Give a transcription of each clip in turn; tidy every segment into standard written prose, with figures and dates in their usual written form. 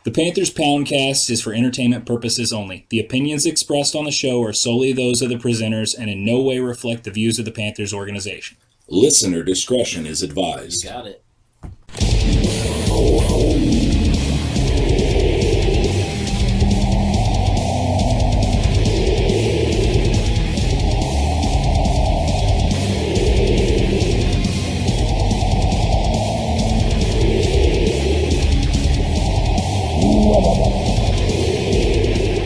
The Panthers Poundcast is for entertainment purposes only. The opinions expressed on the show are solely those of the presenters and in no way reflect the views of the Panthers organization. Listener discretion is advised. You got it.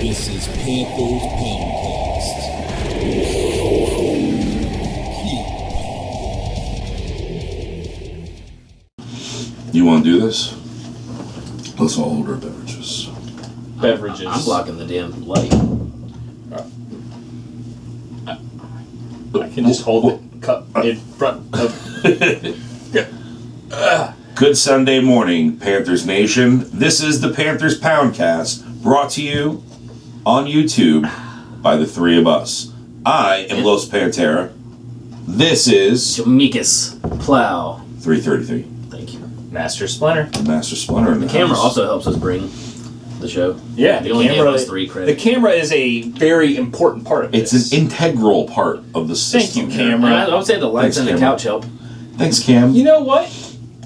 This is Panthers Poundcast. You want to do this? Let's all order beverages. Beverages. I'm blocking the damn light. I can just hold the cup in front of... Good Sunday morning, Panthers Nation. This is the Panthers Poundcast, brought to you on YouTube by the three of us. I am Los Pantera. This is Jamaica's Plow. 333. Thank you. Master Splinter. Master Splinter in the Camera house. also helps us bring the show. Yeah, They only gave us 3 credits. The camera is a very important part of It's this. an integral part of the system. Thank you, here. camera. And I would say the lights Thanks, and the camera. couch help. Thanks, Cam. You know what?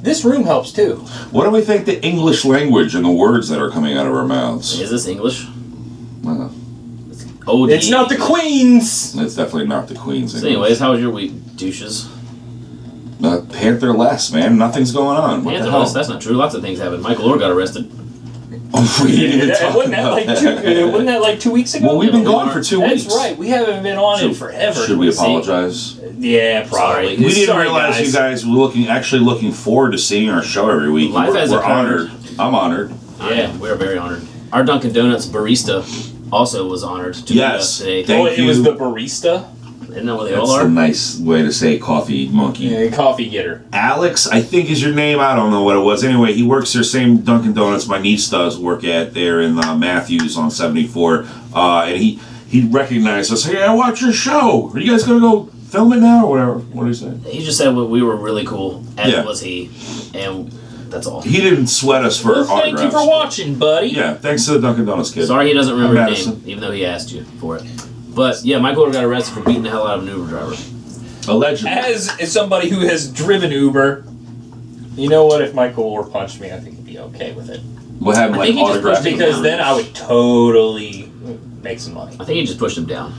This room helps too. What do we think the English language and the words that are coming out of our mouths? Is this English? Well, OD. It's not the Queen's! it's definitely not the Queen's So English. anyways, how was your week, douches? Panther less, man. Nothing's going on. What Panther the hell? list, that's not true. Lots of things happened. Michael Orr got arrested. Oh, we didn't even talk Wasn't about that like 2 weeks ago? Well, we've been we gone aren't- for 2 That's weeks. right. We haven't been on in forever. Should we See? apologize? Yeah, probably. Sorry. We didn't Sorry, realize you guys were looking forward to seeing our show every week. Life we're has we're occurred. honored. I'm honored. Yeah, we're very honored. Our Dunkin' Donuts barista also was honored to meet Yes. us today. Thank It was you. the barista. Isn't that what they That's all a are? nice way to say coffee monkey. Yeah, coffee getter. Alex, I think is your name. I don't know what it was. Anyway, he works there, same Dunkin' Donuts my niece does work at there in Matthews on 74. And he recognized us. Hey, I watch your show. Are you guys going to go film it now or whatever? What did he say? He just said we were really cool, as Yeah. was he, and that's all. He didn't sweat us for Well, autographs. thank you for watching, buddy. Yeah, thanks to the Dunkin' Donuts kid. Sorry he doesn't remember your Madison. name, even though he asked you for it. But yeah, Michael Orr got arrested for beating the hell out of an Uber driver. Allegedly. As somebody who has driven Uber, you know what? If Michael Orr punched me, I think he'd be okay with it. What happened, I like think he just autograph? pushed Because then I would totally make some money. I think he just pushed him down.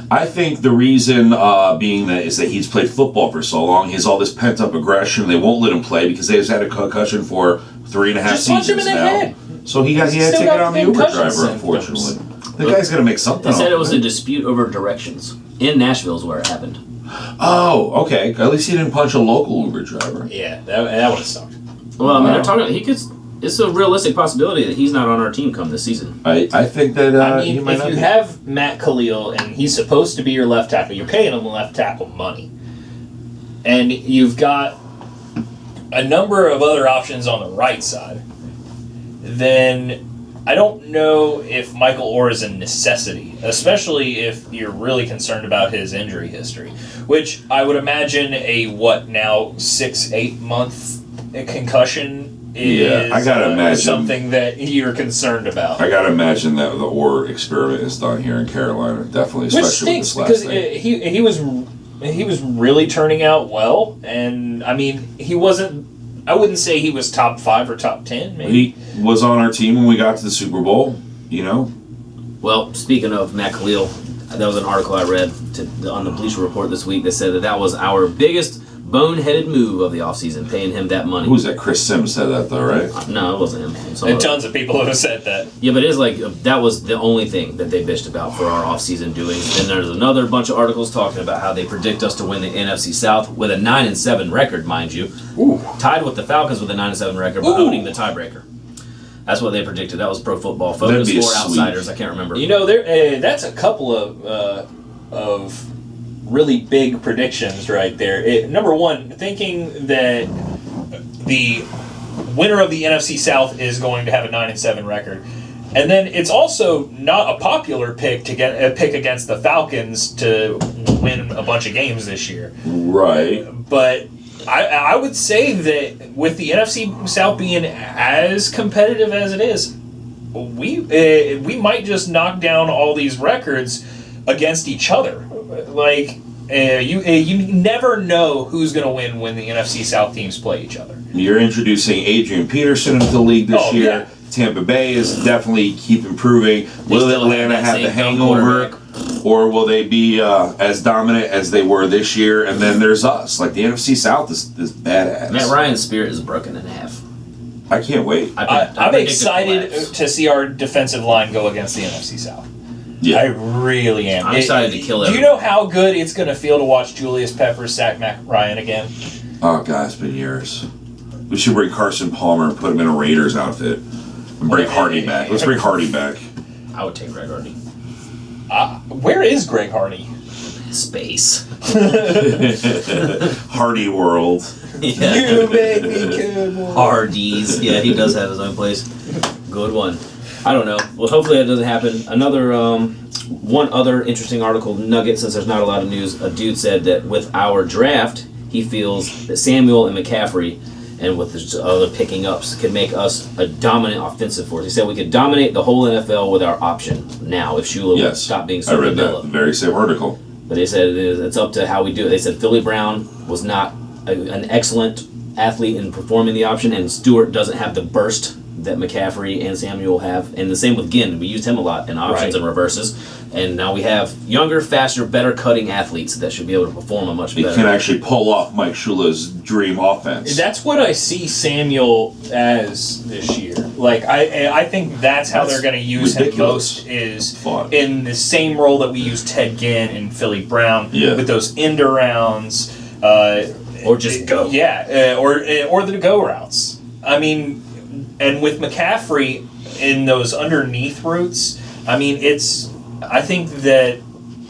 I think the reason being that is that he's played football for so long. He has all this pent up aggression. They won't let him play because they've had a concussion for 3.5 Just seasons punch him in the now. head. So he had to Still take got it on the the Uber concussion driver, symptoms. unfortunately. The guy's gonna make something. They said off it was of a dispute over directions. In Nashville is where it happened. Oh, okay. At least he didn't punch a local Uber driver. Yeah, that would have sucked. Well, I mean, Wow. they're talking. He could. It's a realistic possibility that he's not on our team come this season. I think that I he mean, might if not you be. have Matt Khalil and he's supposed to be your left tackle, you're paying him left tackle money. And you've got a number of other options on the right side, then I don't know if Michael Orr is a necessity, especially if you're really concerned about his injury history, which I would imagine a 6-8 month concussion is I gotta imagine. something that you're concerned about. I gotta imagine that the Orr experiment is done here in Carolina, definitely, Which especially with stinks this last because thing. he was really turning out well, and I mean he wasn't. I wouldn't say he was top 5 or top 10. Maybe He was on our team when we got to the Super Bowl. You know, Well, speaking of Matt Khalil, that was an article I read on the Bleacher Report this week that said that was our biggest boneheaded move of the offseason, paying him that money. who's that? Chris Sims said that though, right? No, it wasn't him. and tons of people have said that. Yeah, but it is like that was the only thing that they bitched about for our off-season doings. Then there's another bunch of articles talking about how they predict us to win the NFC South with a 9-7 record, mind you, tied with the Falcons with a 9-7 record, but owning the tiebreaker. That's what they predicted. That was Pro Football Focus That'd be a or sweep. Outsiders. I can't remember. You know, that's a couple of really big predictions right there. Number one, thinking that the winner of the NFC South is going to have a 9-7 record. And then it's also not a popular pick to get a pick against the Falcons to win a bunch of games this year. Right. But I would say that with the NFC South being as competitive as it is, we might just knock down all these records against each other. Like, you never know who's going to win when the NFC South teams play each other. You're introducing Adrian Peterson into the league this year. Yeah. Tampa Bay is definitely keep improving. Will Atlanta have the hangover, or will they be as dominant as they were this year? And then there's us. Like, the NFC South is badass. Matt Ryan's spirit is broken in half. I can't wait. I'm excited to see our defensive line go against the NFC South. Yeah. I really am. I'm excited to kill it. Do you know how good it's going to feel to watch Julius Peppers sack Matt Ryan again? Oh, God, it's been years. We should bring Carson Palmer and put him in a Raiders outfit. And bring Hardy back. Let's bring Hardy back. I would take Greg Hardy. Where is Greg Hardy? Space. Hardy World. Yeah. You make me good. Hardee's. Yeah, he does have his own place. Good one. I don't know. Well, hopefully that doesn't happen. One other interesting article nugget, since there's not a lot of news. A dude said that with our draft, he feels that Samuel and McCaffrey, and with the other picking ups, could make us a dominant offensive force. He said we could dominate the whole NFL with our option now if Shula would stop being so I read vanilla. that very same article. But they said it's up to how we do it. They said Philly Brown was not an excellent athlete in performing the option, and Stewart doesn't have the burst that McCaffrey and Samuel have. And the same with Ginn. We used him a lot in options and reverses. And now we have younger, faster, better cutting athletes that should be able to perform a much better. He can actually pull off Mike Shula's dream offense. That's what I see Samuel as this year. Like, I think that's how they're going to use ridiculous. him most, is in the same role that we use Ted Ginn and Philly Brown with those end arounds. Or just go. Yeah, or the go routes. I mean, and with McCaffrey in those underneath routes, I mean, I think that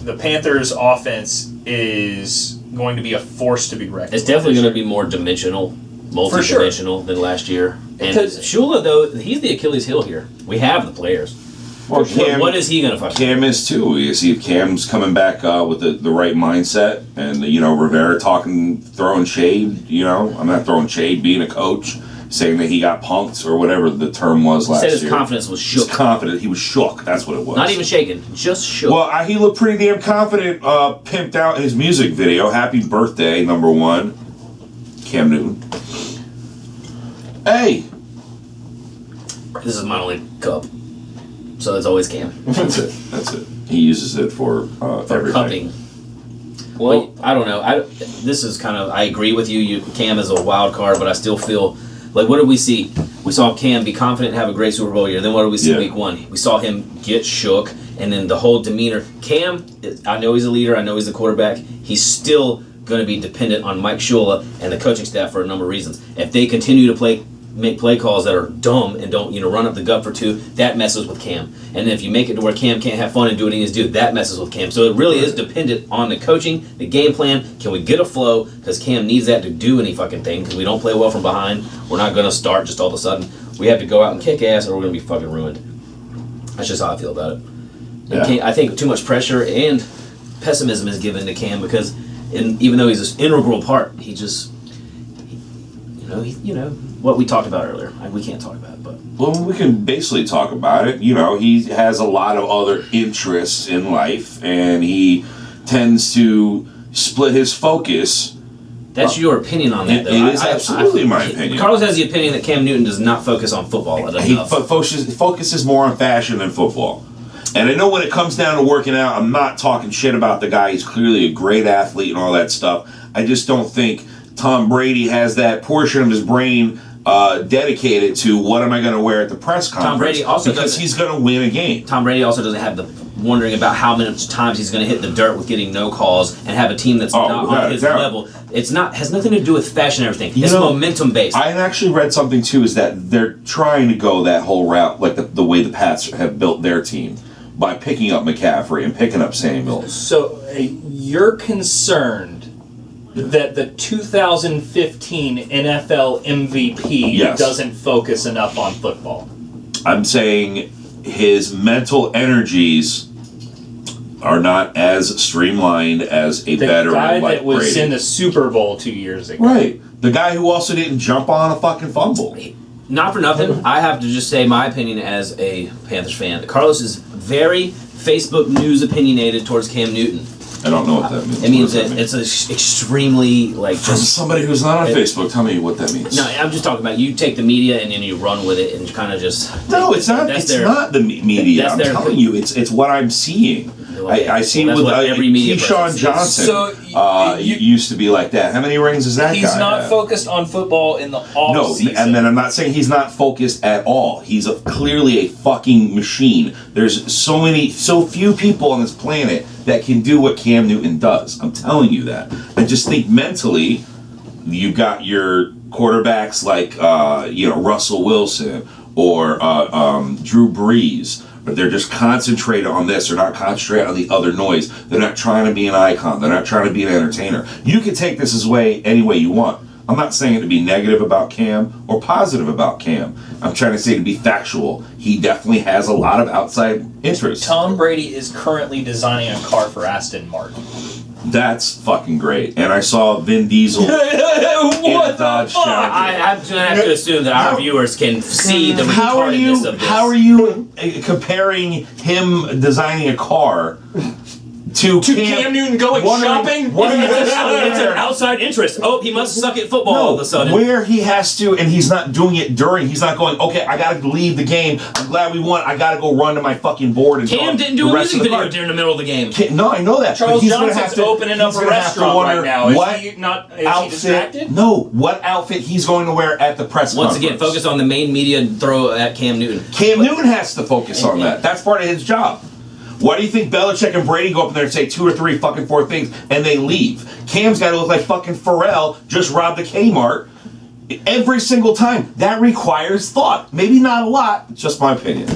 the Panthers' offense is going to be a force to be reckoned with. It's definitely going to be more dimensional, multi-dimensional than last year. And Shula, though, he's the Achilles heel here. We have the players. Well, Cam, what is he going to fucking Cam is too. You see if Cam's coming back with the right mindset, and Rivera throwing shade. I'm not throwing shade, being a coach, saying that he got punked or whatever the term was last year. He said his confidence was shook. He was shook. That's what it was. Not even shaken, just shook. Well, he looked pretty damn confident. Pimped out his music video. Happy birthday, #1, Cam Newton. Hey. This is my only cup. So it's always Cam. That's it. He uses it for everything. Cupping. Well, I don't know. This is kind of. I agree with you. Cam is a wild card, but I still feel like, what did we see? We saw Cam be confident and have a great Super Bowl year. Then what did we see week 1? We saw him get shook, and then the whole demeanor. Cam, I know he's a leader. I know he's the quarterback. He's still going to be dependent on Mike Shula and the coaching staff for a number of reasons. If they continue to make play calls that are dumb and don't run up the gut for 2, that messes with Cam. And if you make it to where Cam can't have fun and do what he needs to do, that messes with Cam. So it really is dependent on the coaching, the game plan. Can we get a flow? Because Cam needs that to do any fucking thing, because we don't play well from behind. We're not going to start just all of a sudden. We have to go out and kick ass, or we're going to be fucking ruined. That's just how I feel about it. I think too much pressure and pessimism is given to Cam, because even though he's an integral part, he just... what we talked about earlier. We can't talk about it, but... Well, we can basically talk about it. He has a lot of other interests in life, and he tends to split his focus. That's your opinion on that, though. It is absolutely my opinion. Carlos has the opinion that Cam Newton does not focus on football enough. He focuses more on fashion than football. And I know when it comes down to working out, I'm not talking shit about the guy. He's clearly a great athlete and all that stuff. I just don't think Tom Brady has that portion of his brain dedicated to what am I going to wear at the press conference. Tom Brady also because he's going to win a game. Tom Brady also doesn't have the wondering about how many times he's going to hit the dirt with getting no calls and have a team that's not on his level. It's has nothing to do with fashion and everything. It's momentum based. I actually read something too, is that they're trying to go that whole route, like the way the Pats have built their team, by picking up McCaffrey and picking up Samuel. So you're concerned that the 2015 NFL MVP doesn't focus enough on football? I'm saying his mental energies are not as streamlined as a veteran like Brady. The guy that was in the Super Bowl 2 years ago. Right. The guy who also didn't jump on a fucking fumble. not for nothing, I have to just say my opinion as a Panthers fan. Carlos is very Facebook news opinionated towards Cam Newton. I don't know what that means. It means that it's extremely like from somebody who's not on Facebook. Tell me what that means. No, I'm just talking about you take the media and then you run with it and kind of just. No, it's not. It's not the media. I'm telling you, it's what I'm seeing. I see with Keyshawn Johnson. So used to be like that. How many rings is that guy? He's not focused on football in the off season. And then I'm not saying he's not focused at all. He's clearly a fucking machine. There's so few people on this planet that can do what Cam Newton does. I'm telling you that. I just think mentally, you've got your quarterbacks like Russell Wilson or Drew Brees. But they're just concentrated on this. They're not concentrated on the other noise. They're not trying to be an icon. They're not trying to be an entertainer. You can take this any way you want. I'm not saying it to be negative about Cam or positive about Cam. I'm trying to say to be factual. He definitely has a lot of outside interest. Tom Brady is currently designing a car for Aston Martin. That's fucking great. And I saw Vin Diesel in a Dodge Charger. I'm going to have to assume that our viewers can see the retardedness of this. How are you comparing him designing a car to Cam Newton going shopping? It's an outside interest. Oh, he must suck at football all of a sudden. Where he has to, and he's not doing it he's not going, okay, I gotta leave the game. I'm glad we won. I gotta go run to my fucking board and Cam didn't do a music video during the middle of the game. No, I know that. Charles Johnson's opening up a restaurant right now. Is he distracted? No, what outfit he's going to wear at the press conference. Once again, focus on the main media throw at Cam Newton. Cam Newton has to focus on that. That's part of his job. Why do you think Belichick and Brady go up there and say 2 or 3 fucking 4 things and they leave? Cam's got to look like fucking Pharrell just robbed the Kmart every single time. That requires thought. Maybe not a lot. It's just my opinion.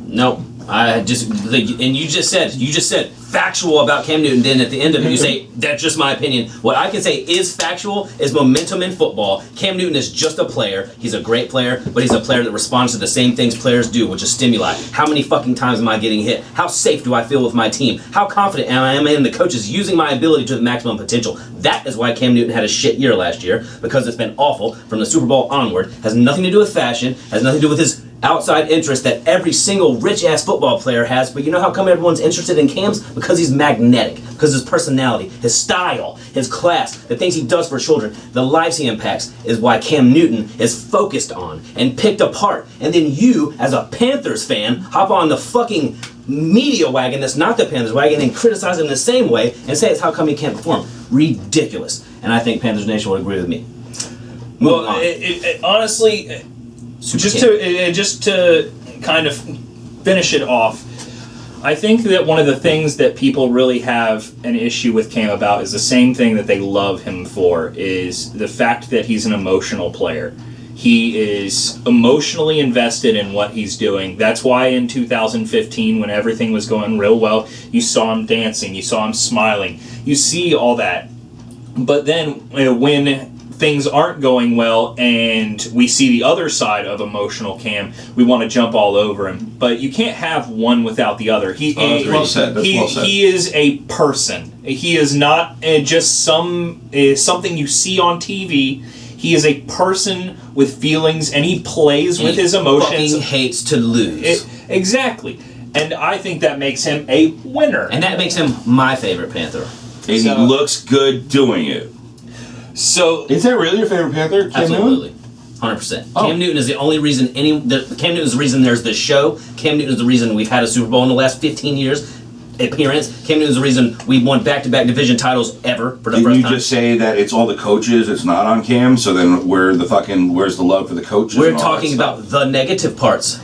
Nope. You just said factual about Cam Newton. Then at the end of it, you say that's just my opinion. What I can say is factual is momentum in football. Cam Newton is just a player. He's a great player, but he's a player that responds to the same things players do, which is stimuli. How many fucking times am I getting hit? How safe do I feel with my team? How confident am I in the coaches using my ability to the maximum potential? That is why Cam Newton had a shit year last year, because it's been awful from the Super Bowl onward. Has nothing to do with fashion. Has nothing to do with his outside interest that every single rich-ass football player has. But you know how come everyone's interested in Cam's? Because he's magnetic. Because his personality, his style, his class, the things he does for children, the lives he impacts is why Cam Newton is focused on and picked apart. And then you, as a Panthers fan, hop on the fucking media wagon that's not the Panthers wagon and criticize him the same way and say it's how come he can't perform. Ridiculous. And I think Panthers Nation would agree with me. Well, honestly, just to kind of finish it off, I think that one of the things that people really have an issue with Cam about is the same thing that they love him for, is the fact that he's an emotional player. He is emotionally invested in what he's doing. That's why in 2015, when everything was going real well, you saw him dancing, you saw him smiling. You see all that. But then when things aren't going well and we see the other side of emotional Cam, we want to jump all over him. But you can't have one without the other. That's well said. He is a person. He is not just something you see on TV. He is a person with feelings, and he plays with his emotions. Fucking hates to lose. Exactly. And I think that makes him a winner. And that makes him my favorite Panther. And he looks good doing it. So is that really your favorite Panther? Cam absolutely, 100%. Cam Newton is the only reason Cam Newton is the reason there's this show. Cam Newton is the reason we've had a Super Bowl in the last 15 years appearance. Cam Newton is the reason we won back-to-back division titles ever for the first time. Did you just say that it's all the coaches? It's not on Cam. So then where's the love for the coaches? We're talking about the negative parts.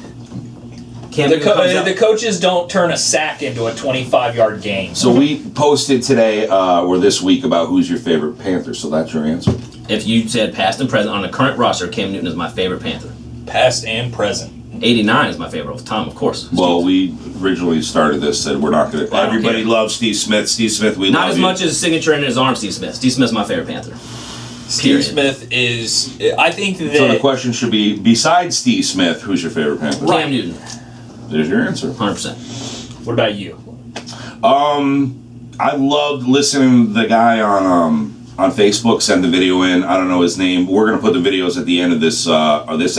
The coaches don't turn a sack into a 25-yard gain. So we posted today or this week about who's your favorite Panther. So that's your answer. If you said past and present on the current roster, Cam Newton is my favorite Panther. Past and present. 89 is my favorite of Tom, of course. Well, we originally started this, said we're not going to... Everybody loves Steve Smith. Steve Smith, we love Not as much as signature in his arm, Steve Smith. Steve Smith's my favorite Panther. Steve Smith is... I think that... So the question should be, besides Steve Smith, who's your favorite Panther? Cam Newton. There's your answer. 100%. What about you? I loved listening to the guy on on Facebook, send the video in. I don't know his name. We're going to put the videos at the end of this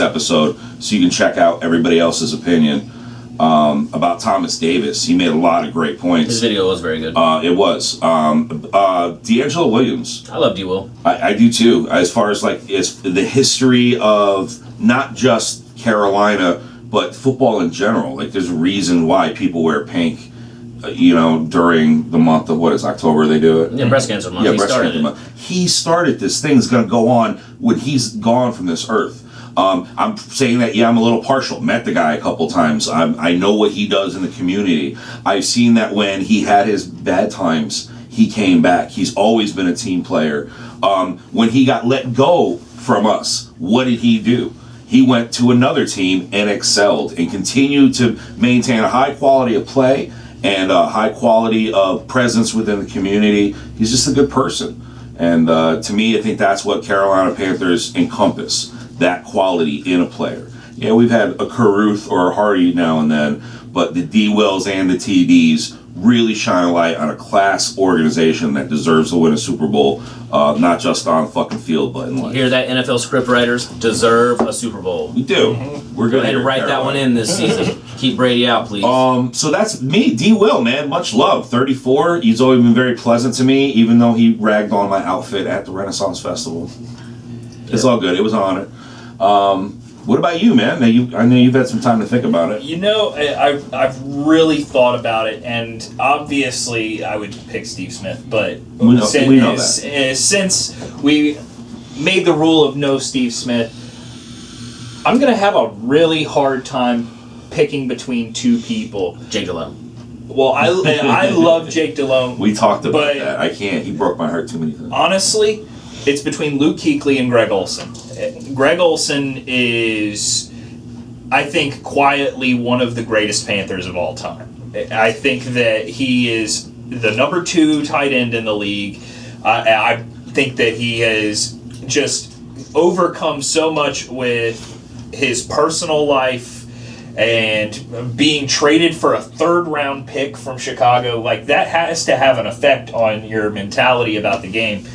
episode so you can check out everybody else's opinion about Thomas Davis. He made a lot of great points. His video was very good. It was. D'Angelo Williams. I love D-Will. I do too. As far as like it's the history of not just Carolina, but football in general. Like there's a reason why people wear pink. During the month of October they do it. Yeah, breast cancer month. Yeah, He breast started cancer it. month. He started this thing. It's going to go on when he's gone from this earth. I'm saying that, I'm a little partial. Met the guy a couple times. I know what he does in the community. I've seen that when he had his bad times, he came back. He's always been a team player. When he got let go from us, what did he do? He went to another team and excelled and continued to maintain a high quality of play and a high quality of presence within the community. He's just a good person. And to me, I think that's what Carolina Panthers encompass, that quality in a player. Yeah, we've had a Caruth or a Hardy now and then, but the D-Wills and the TDs really shine a light on a class organization that deserves to win a Super Bowl, not just on fucking field, but in life. You hear that, NFL scriptwriters deserve a Super Bowl. We do. We're Go good. ahead and write that one in this season. Keep Brady out, please. So that's me, D-Will, man. Much love. 34. He's always been very pleasant to me, even though he ragged on my outfit at the Renaissance Festival. It's all good. It was an honor. What about you, man? I know you've had some time to think about it. I've really thought about it, and obviously I would pick Steve Smith, but We know that. Since we made the rule of no Steve Smith, I'm going to have a really hard time picking between two people. Jake Delhomme. Well, I love Jake Delhomme. We talked about but that. I can't. He broke my heart too many times. Honestly, it's between Luke Kuechly and Greg Olson. Greg Olson is, I think, quietly one of the greatest Panthers of all time. I think that he is the number 2 tight end in the league. I think that he has just overcome so much with his personal life and being traded for a 3rd-round pick from Chicago. Like, that has to have an effect on your mentality about the game.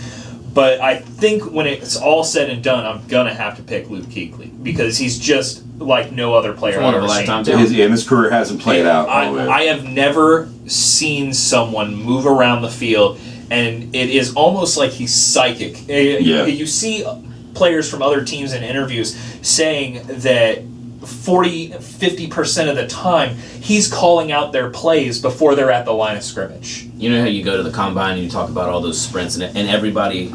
But I think when it's all said and done, I'm going to have to pick Luke Kuechly because he's just like no other player I've ever seen. His career hasn't played out. I have never seen someone move around the field, and it is almost like he's psychic. You see players from other teams in interviews saying that 40-50% of the time he's calling out their plays before they're at the line of scrimmage. You know how you go to the combine and you talk about all those sprints and everybody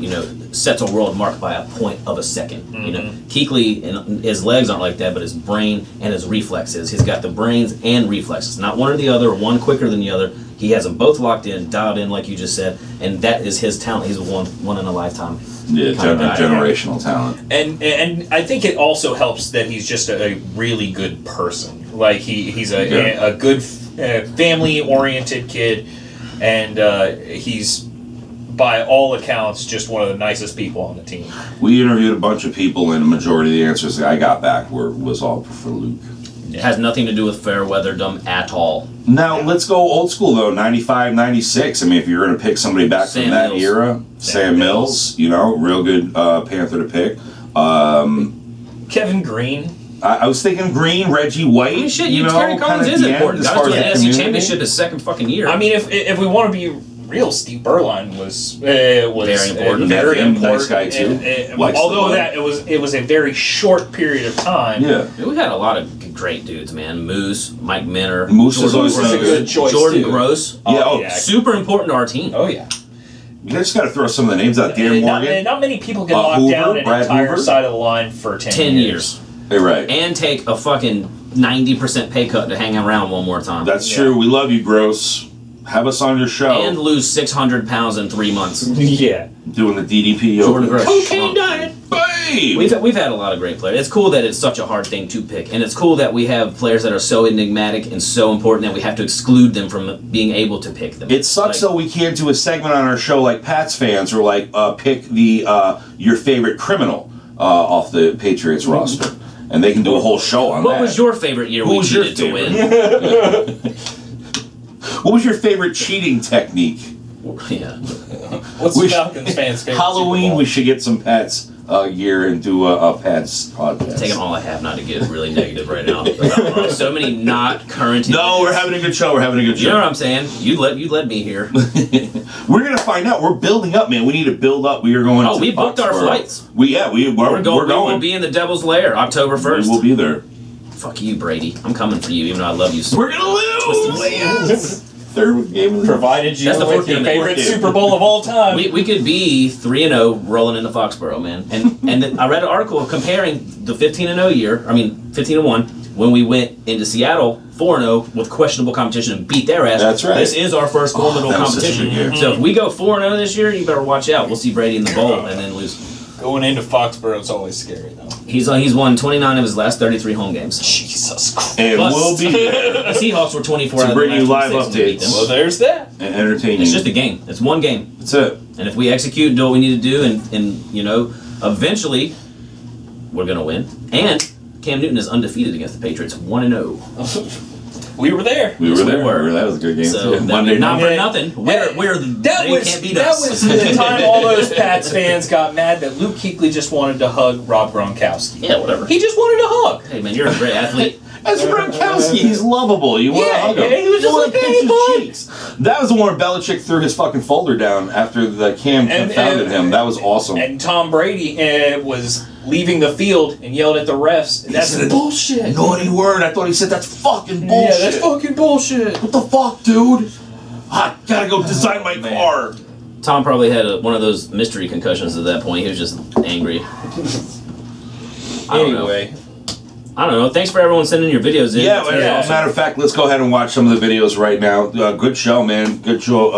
sets a world mark by a point of a second. Mm-hmm. Kuechly, and his legs aren't like that, but his brain and his reflexes. He's got the brains and reflexes, not one or the other, one quicker than the other. He has them both locked in, dialed in, like you just said, and that is his talent. He's one in a lifetime. Yeah, generational talent. And I think it also helps that he's just a really good person. Like he's a good family-oriented kid, and he's by all accounts just one of the nicest people on the team. We interviewed a bunch of people, and the majority of the answers that I got back was all for Luke. It has nothing to do with fair weatherdom at all. Now, let's go old school, though, 95, 96. I mean, if you're going to pick somebody back from that era, Sam Mills, real good Panther to pick. Kevin Green. I was thinking Green, Reggie White. I mean, shit, Terry Collins is important. As Got far to as the the NFC Championship his second fucking year. I mean, if we want to be real, Steve Berline was very important. Very important. Nice guy, too. Although it was a very short period of time. Yeah. We had a lot of great dudes, man. Moose, Mike Minner. Moose is always a good choice, Jordan too. Gross. Yeah, super important to our team. Oh, yeah. You just got to throw some of the names out. Dan Morgan. Not many people can lock Hoover, down an Brad entire Hoover. side of the line for 10 years. Hey, right. And take a fucking 90% pay cut to hang around one more time. That's true. We love you, Gross. Have us on your show. And lose 600 pounds in 3 months. Yeah. Doing the DDP. Jordan Gross. Cocaine diet. Babe! We've had a lot of great players. It's cool that it's such a hard thing to pick. And it's cool that we have players that are so enigmatic and so important that we have to exclude them from being able to pick them. It sucks though we can't do a segment on our show like Pats fans or like pick the your favorite criminal off the Patriots roster. And they can do a whole show on that. What was your favorite year we cheated to win? What was your favorite cheating technique? Yeah. What's We the Falcons fans' favorite Halloween, Super Bowl? we should get some Pats gear and do a Pats podcast. Taking all I have not to get really negative right now. So many not current. No, we're having a good show. We're having a good show. You know what I'm saying? You led me here. We're gonna find out. We're building up, man. We need to build up. We are going. Oh, to we booked our Foxborough. flights. We're going. We will be in the Devil's Lair October 1st. We will be there. Fuck you, Brady. I'm coming for you, even though I love you. So We're gonna lose. Third game of the Provided you That's the with fourth your game. favorite Fourth game. Super Bowl of all time. we could be 3-0 rolling into Foxborough, man. And then I read an article comparing the 15-0 year. I mean, 15-1 when we went into Seattle 4-0 with questionable competition and beat their ass. That's right. This is our first formidable that was such a competition. good year. So if we go 4-0 this year, you better watch out. We'll see Brady in the bowl and then lose. Going into Foxborough is always scary, though. He's won 29 of his last 33 home games. Jesus Christ. And Plus- we'll be there The Seahawks were 24 To out of bring the you last live 26 and we beat updates. them. Well, there's that. and entertaining. It's just a game. It's one game. That's it. And if we execute and do what we need to do, and you know, eventually, we're gonna win. And Cam Newton is undefeated against the Patriots, 1-0. We were there. We were Yes, we there. were. That was a good game. So too. that Monday not night. for nothing. We're That they was can't beat that us. was the time all those Pats fans got mad that Luke Kuechly just wanted to hug Rob Gronkowski. Yeah, whatever. He just wanted to hug. Hey man, you're a great athlete. That's Gronkowski. He's lovable. You want to Yeah, hug him. yeah, he was You just wanna like, pinch "Hey, his bud." cheeks. That was the one where Belichick threw his fucking folder down after the Cam confounded him. That was awesome. And Tom Brady was leaving the field and yelled at the refs. That's said, bullshit. Naughty word. I thought he said that's fucking bullshit. Yeah, that's fucking bullshit. What the fuck, dude? I gotta go design my Man. car. Tom probably had one of those mystery concussions at that point. He was just angry. I don't know. Anyway, I don't know. Thanks for everyone sending your videos in. Yeah, That's very awesome. matter of fact, let's go ahead and watch some of the videos right now. Good show, man. Good show,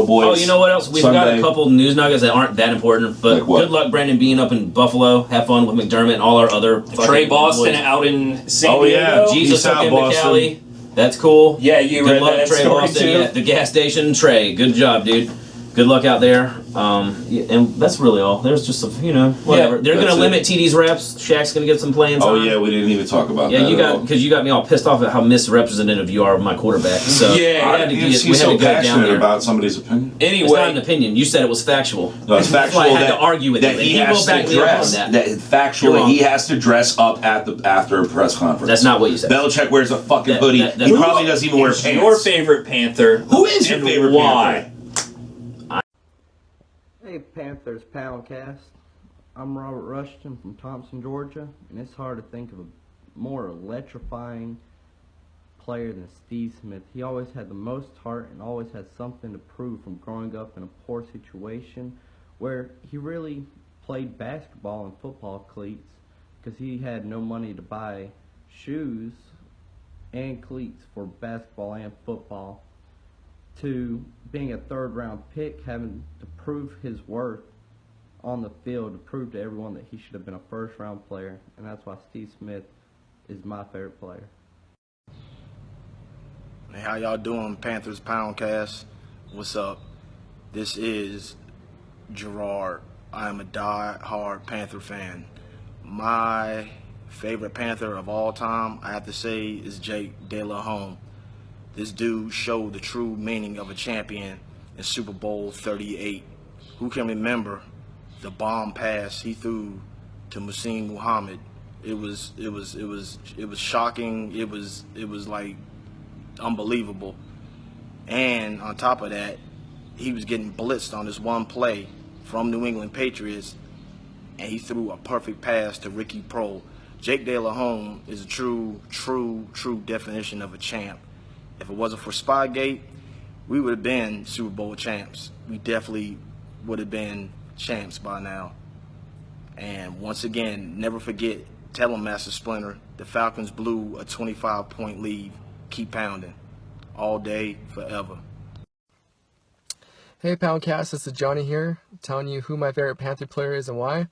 boys. Oh, you know what else? We've got Sunday. a couple news nuggets that aren't that important, but Like what? good luck, Brandon Bean, up in Buffalo. Have fun with McDermott and all our other Trey fucking Boston boys. out in San Oh, yeah. Diego. Jesus Peace out, took him to Boston. Cali. That's cool. Yeah, you Good read luck, that Trey story Boston. too. At the gas station, Trey. Good job, dude. Good luck out there. Yeah, and that's really all. There's just some, whatever. Yeah, They're that's gonna it. limit TD's reps. Shaq's gonna get some playing time. Oh, yeah, we didn't even talk about Yeah, that. you at all. got you got me all pissed off at how misrepresentative you are of my quarterback. So Yeah, I we had to didn't get, see we had so to go down passionate there. about somebody's opinion. It's not an Anyway, opinion. You said it was factual. No, it's That's factual why I had that, to argue with that him. he And has will back to me up on dress. that. That You're factually, wrong. he has to dress up after a press conference. That's not what you said. Belichick wears a fucking That- hoodie. that- He that's probably not- doesn't even wear is pants. your favorite Panther? Who is your and favorite why? Panther? Hey, Panthers Poundcast. I'm Robert Rushton from Thompson, Georgia, and it's hard to think of a more electrifying player than Steve Smith. He always had the most heart and always had something to prove from growing up in a poor situation where he really played basketball and football cleats because he had no money to buy shoes and cleats for basketball and football, to being a third-round pick, having to prove his worth on the field, to prove to everyone that he should have been a first-round player, and that's why Steve Smith is my favorite player. Hey, how y'all doing, Panthers Poundcast? What's up? This is Gerard. I am a die-hard Panther fan. My favorite Panther of all time, I have to say, is Jake De La Home. This dude showed the true meaning of a champion in Super Bowl 38. Who can remember the bomb pass he threw to Muhsin Muhammad? It was shocking. It was like unbelievable. And on top of that, he was getting blitzed on this one play from New England Patriots, and he threw a perfect pass to Ricky Prohl. Jake De La Home is a true definition of a champ. If it wasn't for Spygate, we would have been Super Bowl champs. We definitely would have been champs by now. And once again, never forget, tell him, Master Splinter, the Falcons blew a 25-point lead. Keep pounding. All day, forever. Hey Poundcast, this is Johnny here, telling you who my favorite Panther player is and why.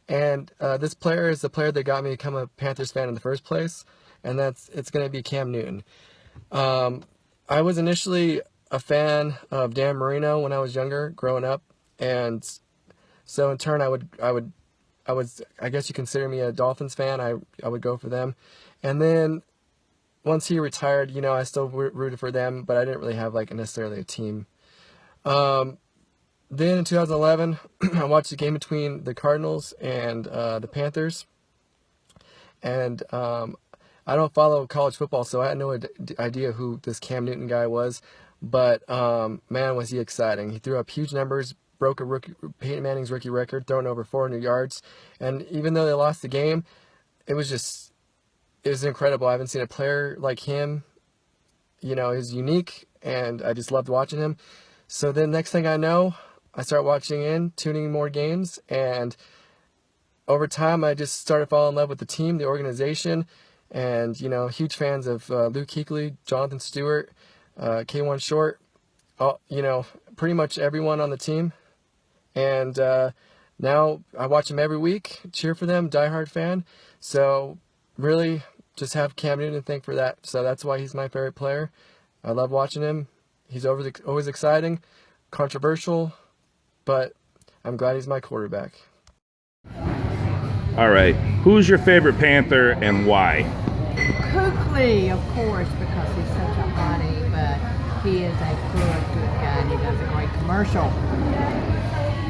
And this player is the player that got me to become a Panthers fan in the first place, and it's going to be Cam Newton. I was initially a fan of Dan Marino when I was younger, growing up, and so in turn I guess you consider me a Dolphins fan. I would go for them, and then once he retired, I still rooted for them, but I didn't really have necessarily a team. Then in 2011, I watched the game between the Cardinals and the Panthers. And I don't follow college football, so I had no idea who this Cam Newton guy was. But, man, was he exciting. He threw up huge numbers, broke Peyton Manning's rookie record, throwing over 400 yards. And even though they lost the game, it was incredible. I haven't seen a player like him. You know, he's unique, and I just loved watching him. So then next thing I know, I start tuning more games, and over time I just started falling in love with the team, the organization, and, you know, huge fans of Luke Kuechly, Jonathan Stewart, K1 Short, you know, pretty much everyone on the team. And now I watch them every week, cheer for them, diehard fan. So really just have Cam Newton to thank for that. So that's why he's my favorite player. I love watching him. He's always exciting, controversial, but I'm glad he's my quarterback. All right. Who's your favorite Panther and why? Kuechly, of course, because he's such a hottie, but he is a good guy, and he does a great commercial.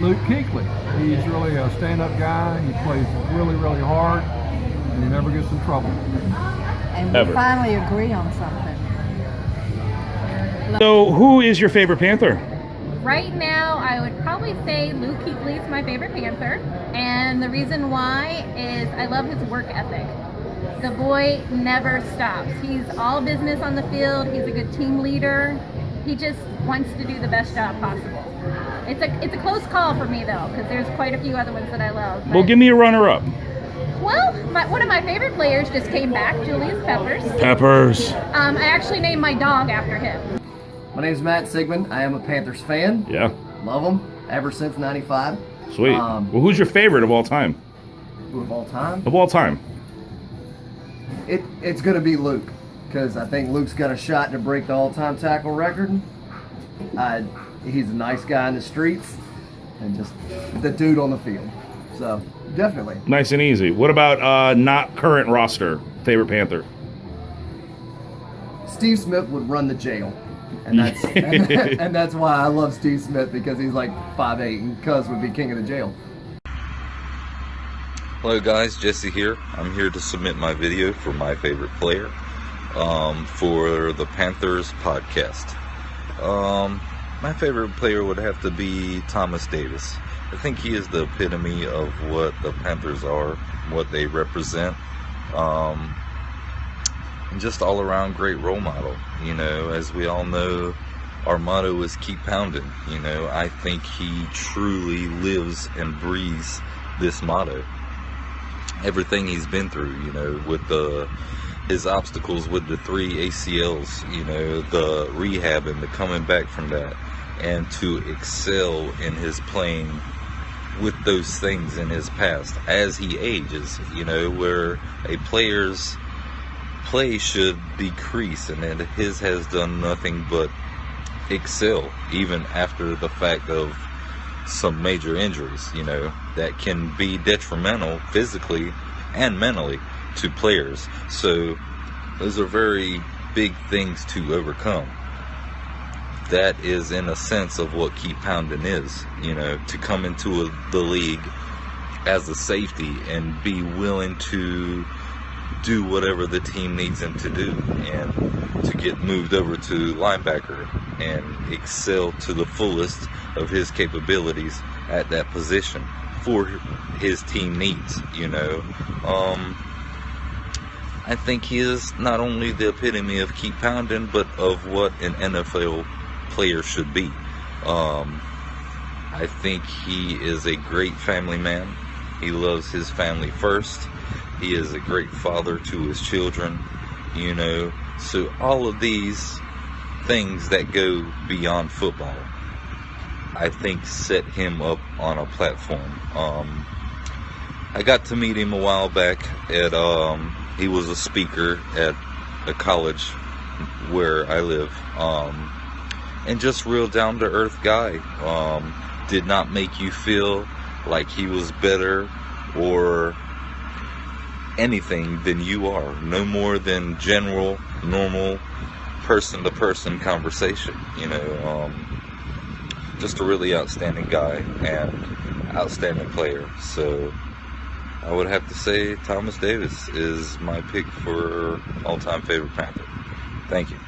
Luke Kuechly. He's really a stand-up guy. He plays really, really hard, and he never gets in trouble. And we finally agree on something. So, who is your favorite Panther? Right now, I would probably say Luke Kuechly is my favorite Panther, and the reason why is I love his work ethic. The boy never stops. He's all business on the field. He's a good team leader. He just wants to do the best job possible. It's a close call for me though, because there's quite a few other ones that I love. Well, give me a runner-up. Well, one of my favorite players just came back, Julius Peppers. Peppers. I actually named my dog after him. My name is Matt Sigmund. I am a Panthers fan. Yeah. Love them ever since '95. Sweet. Well, who's your favorite of all time? Who of all time? Of all time. It's going to be Luke, because I think Luke's got a shot to break the all-time tackle record. He's a nice guy in the streets and just the dude on the field. So, definitely. Nice and easy. What about not current roster favorite Panther? Steve Smith would run the jail. And that's and that's why I love Steve Smith, because he's like 5'8", and Cuz would be king of the jail. Hello guys, Jesse here. I'm here to submit my video for my favorite player for the Panthers Podcast. My favorite player would have to be Thomas Davis. I think he is the epitome of what the Panthers are, what they represent. And just all around great role model. You know, as we all know, our motto is keep pounding. You know, I think he truly lives and breathes this motto. Everything he's been through, you know, with his obstacles with the 3 ACLs, you know, the rehab and the coming back from that, and to excel in his playing with those things in his past as he ages, you know, where a player's play should decrease, and that his has done nothing but excel even after the fact of some major injuries, you know, that can be detrimental physically and mentally to players. So those are very big things to overcome. That is in a sense of what keep pounding is, you know, to come into the league as a safety and be willing to do whatever the team needs him to do, and to get moved over to linebacker and excel to the fullest of his capabilities at that position for his team needs, you know. I think he is not only the epitome of keep pounding, but of what an NFL player should be. I think he is a great family man. He loves his family first. He is a great father to his children, you know. So all of these things that go beyond football, I think set him up on a platform. I got to meet him a while back at, he was a speaker at a college where I live, and just real down to earth guy. Did not make you feel like he was better or anything than you are. No more than general, normal, person-to-person conversation. You know, just a really outstanding guy and outstanding player. So I would have to say Thomas Davis is my pick for all-time favorite Panther. Thank you.